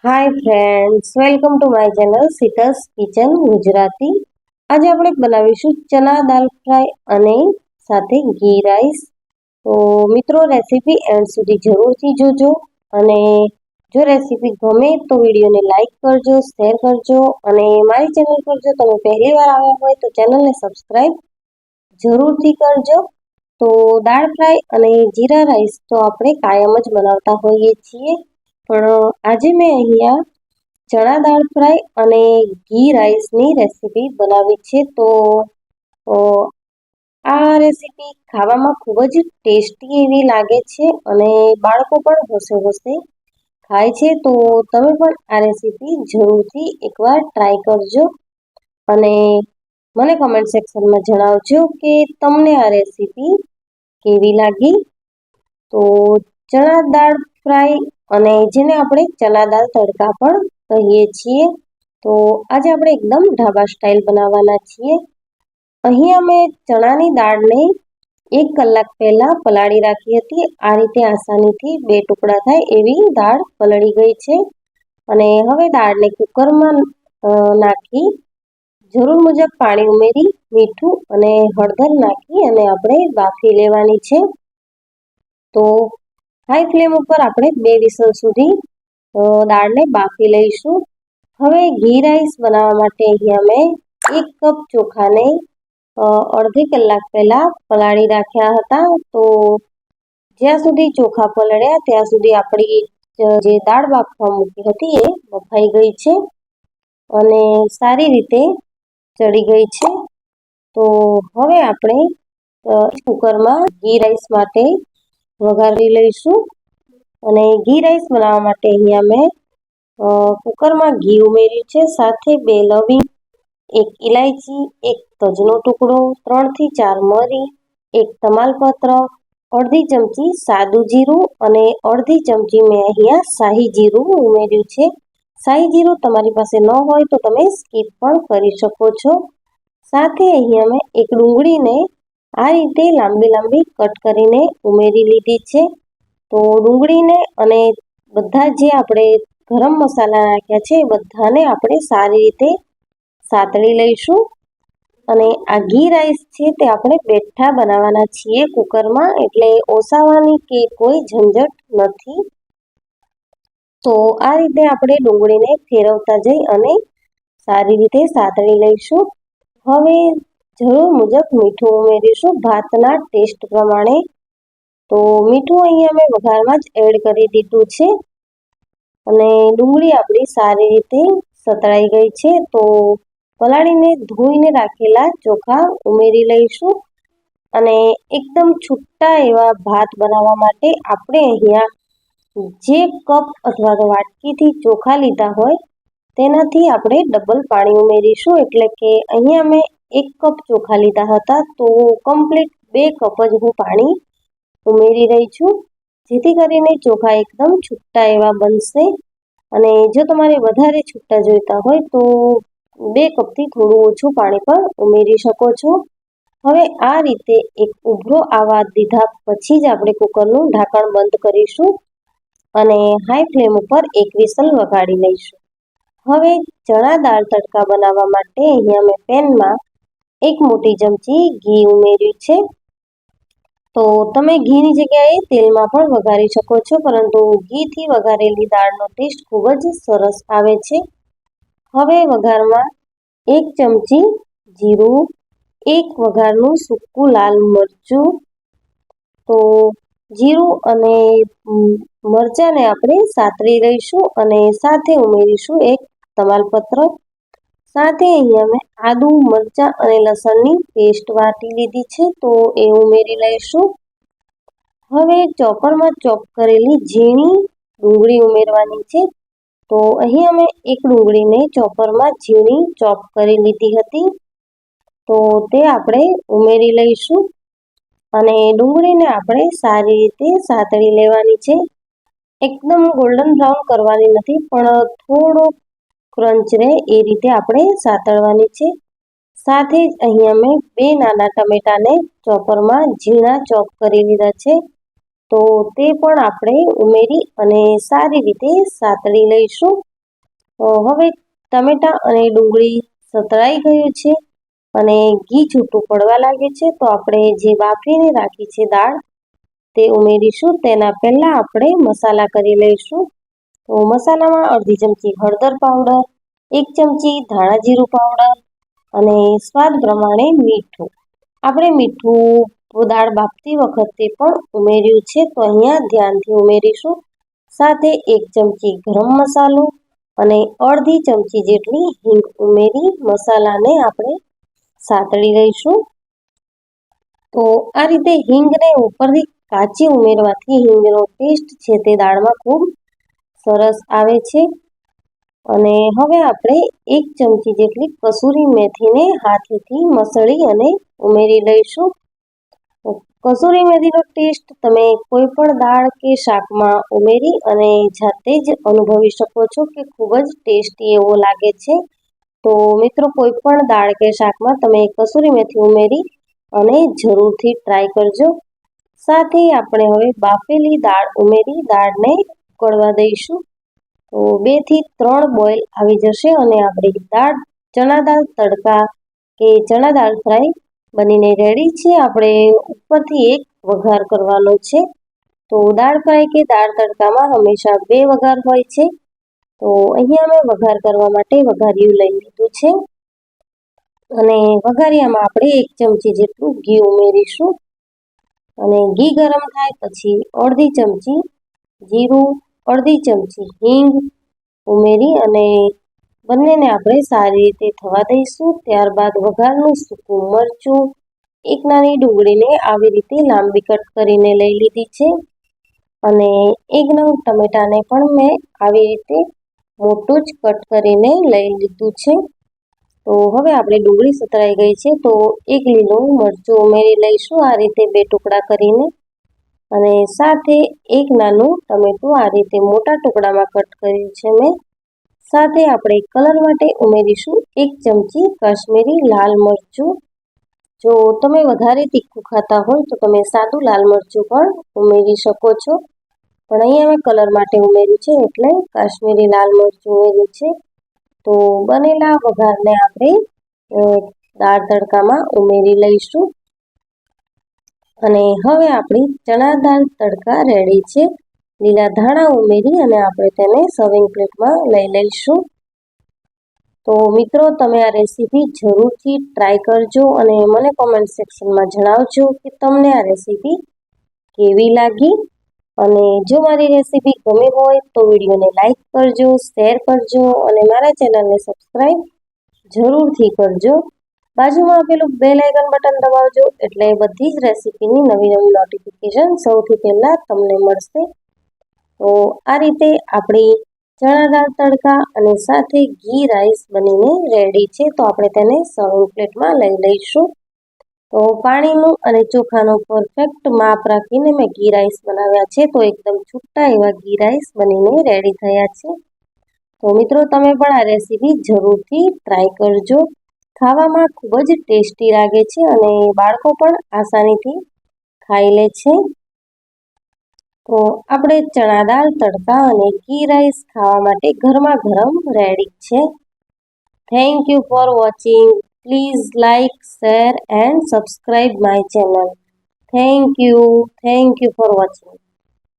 Hi friends, welcome to my channel Sita's kitchen Gujarati. આજે આપણે બનાવીશું ચના દાલ ફ્રાય અને સાથે ઘી રાઈસ. તો મિત્રો, રેસીપી એન્ડ સુધી જરૂરથી જોજો અને જો રેસીપી ગમે તો વિડીયોને લાઈક કરજો, શેર કરજો અને મારી ચેનલ પર જો તમે પહેલી વાર આવ્યા હોય તો ચેનલને સબસ્ક્રાઈબ જરૂરથી કરજો. તો દાળ ફ્રાય અને જીરા રાઈસ તો આપણે કાયમ જ બનાવતા હોઈએ છીએ, પણ આજે મેં અહીંયા ચણા દાળ ફ્રાય અને ઘી રાઈસની રેસીપી બનાવી છે. તો આ રેસીપી ખાવામાં ખૂબ જ ટેસ્ટી એવી લાગે છે અને બાળકો પણ હોશે ખાય છે. તો તમે પણ આ રેસીપી જરૂરથી એકવાર ટ્રાય કરજો અને મને કમેન્ટ સેક્શનમાં જણાવજો કે તમને આ રેસીપી કેવી લાગી. તો ચણા દાળ ફ્રાય અને જેને આપણે ચણા દાળ તડકા પણ કહીએ છીએ, તો આજે આપણે એકદમ ઢાબા સ્ટાઇલ બનાવવાના છીએ. અહીંયા મેં ચણાની દાળને 1 કલાક પહેલા પલાળી રાખી હતી. આ રીતે આસાનીથી 2 ટુકડા થાય એવી દાળ પલળી ગઈ છે અને હવે દાળને કુકરમાં નાખી જરૂર મુજબ પાણી ઉમેરી મીઠું અને હળદર નાખી અને આપણે બાફી લેવાની છે. તો હાઈ ફ્લેમ ઉપર આપણે 2 વિસલ સુધી દાળને બાફી લઈશું. હવે ઘી રાઈસ બનાવવા માટે અહીંયા મેં 1 કપ ચોખાને અડધી કલાક પહેલા પલાળી રાખ્યા હતા. તો જ્યાં સુધી ચોખા પલળ્યા ત્યાં સુધી આપણી જે દાળ બાફવા મૂકી હતી એ બફાઈ ગઈ છે અને સારી રીતે ચડી ગઈ છે. તો હવે આપણે કુકરમાં ઘી રાઈસ માટે વઘારી લઈશું અને ઘી રાઈસ બનાવવા માટે અહીંયા મેં કુકરમાં ઘી ઉમેર્યું છે, સાથે 2 લવિંગ, 1 ઇલાયચી, 1 તજનો ટુકડો, 3 થી 4 મરી, 1 તમાલપત્ર, અડધી ચમચી સાદું જીરું અને અડધી ચમચી મેં અહીંયા શાહી જીરું ઉમેર્યું છે. શાહી જીરું તમારી પાસે ન હોય તો તમે સ્કીપ પણ કરી શકો છો. સાથે અહીંયા મેં 1 ડુંગળીને આ રીતે લાંબી કટ કરીને ઉમેરી લીધી છે. તો ડુંગળીને અને બધા જે આપણે ગરમ મસાલા નાખ્યા છે એ બધાને આપણે સારી રીતે સાતળી લઈશું અને આ ઘી રાઈસ છે તે આપણે બેઠા બનાવવાના છીએ કુકરમાં, એટલે ઓસાવાની કે કોઈ ઝંઝટ નથી. તો આ રીતે આપણે ડુંગળીને ફેરવતા જઈ અને સારી રીતે સાતળી લઈશું. હવે જરૂર મુજબ મીઠું ઉમેરીશું ભાતના ટેસ્ટ પ્રમાણે. તો મીઠું અહીંયા મેં વઘારમાં જ એડ કરી દીધું છે અને ડુંગળી આપણી સારી રીતે સતળાઈ ગઈ છે. તો પલાળીને ધોઈને રાખેલા ચોખા ઉમેરી લઈશું અને એકદમ છૂટા એવા ભાત બનાવવા માટે આપણે અહીંયા જે કપ અથવા તો વાટકીથી ચોખા લીધા હોય તેનાથી આપણે ડબલ પાણી ઉમેરીશું. એટલે કે અહીંયા મેં 1 કપ ચોખા લીધા હતા તો કમ્પ્લીટ 2 કપ જ હું પાણી ઉમેરી રહી છું, જેથી કરીને ચોખા એકદમ છૂટા એવા બનશે. અને જો તમારે વધારે છૂટા જોઈતા હોય તો 2 કપથી થોડું ઓછું પાણી પણ ઉમેરી શકો છો. હવે આ રીતે એક ઉભરો આવા દીધા પછી જ આપણે કુકરનું ઢાંકણ બંધ કરીશું અને હાઈ ફ્લેમ ઉપર 1 વિસલ વગાડી લઈશું. હવે ચણા દાળ તડકા બનાવવા માટે અહીંયા મેં પેનમાં 1 મોટી ચમચી ઘી ઉમેર્યું છે. તો તમે ઘીની જગ્યાએ તેલમાં પણ વઘારી શકો છો, પરંતુ ઘીથી વઘારેલી દાળનો ટેસ્ટ ખૂબ જ સરસ આવે છે. હવે વઘારમાં 1 ચમચી જીરું, 1 વઘારનું સૂકું લાલ મરચું. તો જીરું અને મરચાંને આપણે સાતળી લઈશું અને સાથે ઉમેરીશું 1 તમાલપત્ર. સાથે અહીંયા મેં આદુ, મરચાં અને લસણની પેસ્ટ વાટી લીધી છે તો એ ઉમેરી લઈશું. હવે ચોપરમાં ચોપ કરેલી ઝીણી ડુંગળી ઉમેરવાની છે. તો અહીંયા મેં 1 ડુંગળીને ચોપરમાં ઝીણી ચોપ કરી લીધી હતી, તો તે આપણે ઉમેરી લઈશું અને ડુંગળીને આપણે સારી રીતે સાતળી લેવાની છે. એકદમ ગોલ્ડન બ્રાઉન કરવાની નથી, પણ થોડો ક્રંચ રહે એ રીતે આપણે સાતળવાની છે. સાથે જ અહીંયા મેં 2 નાના ટમેટાને ચોપરમાં ઝીણા ચોપ કરી લીધા છે, તો તે પણ આપણે ઉમેરી અને સારી રીતે સાતળી લઈશું. હવે ટમેટા અને ડુંગળી સતળાઈ ગયું છે અને ઘી છૂટું પડવા લાગે છે, તો આપણે જે બાફીને રાખી છે દાળ તે ઉમેરીશું. તેના પહેલા આપણે મસાલા કરી લઈશું. તો મસાલામાં અડધી ચમચી હળદર પાવડર, 1 ચમચી ધાણા જીરું પાવડર અને સ્વાદ પ્રમાણે મીઠું. આપણે મીઠું દાળ બાફતી વખતે પણ ઉમેર્યું છે, તો અહીંયા ધ્યાનથી ઉમેરીશું. સાથે 1 ચમચી ગરમ મસાલો અને અડધી ચમચી જેટલી હિંગ ઉમેરી મસાલાને આપણે સાતળી લઈશું. તો આ રીતે હિંગને ઉપરથી કાચી ઉમેરવાથી હિંગનો ટેસ્ટ છે તે દાળમાં ખૂબ સરસ આવે છે. અને હવે આપણે 1 ચમચી જેટલી કસૂરી મેથીને હાથેથી મસળી અને ઉમેરી લઈશું. કસૂરી મેથીનો ટેસ્ટ તમે કોઈ પણ દાળ કે શાકમાં ઉમેરી અને જાતે જ અનુભવી શકો છો કે ખૂબ જ ટેસ્ટી એવો લાગે છે. તો મિત્રો, કોઈ પણ દાળ કે શાકમાં તમે કસૂરી મેથી ઉમેરી અને જરૂરથી ટ્રાય કરજો. સાથે આપણે હવે બાફેલી દાળ ઉમેરી દાળને ઉકળવા દઈશું. તો 2 થી 3 બોઇલ આવી જશે અને આપણી દાળ ચણા દાળ તડકા કે ચણા દાળ ફ્રાય બનીને રેડી છે. આપણે ઉપરથી એક વઘાર કરવાનો છે. તો દાળ ફ્રાય કે દાળ તડકામાં હંમેશા 2 વઘાર હોય છે. તો અહીંયા મેં વઘાર કરવા માટે વઘારિયું લઈ લીધું છે અને વઘારિયામાં આપણે 1 ચમચી જેટલું ઘી ઉમેરીશું અને ઘી ગરમ થાય પછી અડધી ચમચી જીરું, અડધી ચમચી હિંગ ઉમેરી અને બંનેને આપણે સારી રીતે થવા દઈશું. ત્યારબાદ વઘારનું સૂકું મરચું, 1 નાની ડુંગળીને આવી રીતે લાંબી કટ કરીને લઈ લીધી છે અને 1 નંગ ટમેટાને પણ મેં આવી રીતે મોટું જ કટ કરીને લઈ લીધું છે. તો હવે આપણે ડુંગળી સતળાઈ ગઈ છે, તો 1 લીલું મરચું ઉમેરી લઈશું આ રીતે 2 ટુકડા કરીને અને સાથે 1 નાનું ટમેટું આ રીતે મોટા ટુકડામાં કટ કર્યું છે મેં. સાથે આપણે કલર માટે ઉમેરીશું 1 ચમચી કાશ્મીરી લાલ મરચું. જો તમે વધારે તીખું ખાતા હોય તો તમે સાદું લાલ મરચું પણ ઉમેરી શકો છો, પણ અહીંયા મેં કલર માટે ઉમેર્યું છે એટલે કાશ્મીરી લાલ મરચું ઉમેર્યું છે. તો બનેલા વઘારને આપણે દાળ તડકામાં ઉમેરી લઈશું અને હવે આપણી ચણા દાળ તડકા રેડી છે. લીલા ધાણા ઉમેરી અને આપણે તેને સર્વિંગ પ્લેટમાં લઈ લઈશું. તો મિત્રો, તમે આ રેસીપી જરૂરથી ટ્રાય કરજો અને મને કોમેન્ટ સેક્શનમાં જણાવજો કે તમને આ રેસીપી કેવી લાગી. અને જો મારી રેસીપી ગમી હોય તો વિડીયોને લાઈક કરજો, શેર કરજો અને મારા ચેનલને સબસ્ક્રાઈબ જરૂરથી કરજો. બાજુમાં આપેલું બેલ આઇકન બટન દબાવજો એટલે બધી જ રેસીપીની નવી નોટિફિકેશન સૌથી પહેલાં તમને મળશે. તો આ રીતે આપણી ચણા દાળ તડકા અને સાથે ઘી રાઈસ બનીને રેડી છે. તો આપણે તેને સર્વિંગ પ્લેટમાં લઈ લઈશું. તો પાણીનું અને ચોખાનું પરફેક્ટ માપ રાખીને મેં ઘી રાઈસ બનાવ્યા છે. તો એકદમ છૂટા એવા ઘી રાઈસ બનીને રેડી થયા છે. તો મિત્રો, તમે પણ આ રેસીપી જરૂરથી ટ્રાય કરજો. ખાવામાં ખૂબ જ ટેસ્ટી લાગે છે અને બાળકો પણ આસાનીથી ખાઈ લે છે. તો આપણે ચણા દાળ તડકા અને ઘી રાઈસ ખાવા માટે ગરમા ગરમ રેડી છે. Thank you for watching. Please like, share and subscribe my channel. Thank you for watching.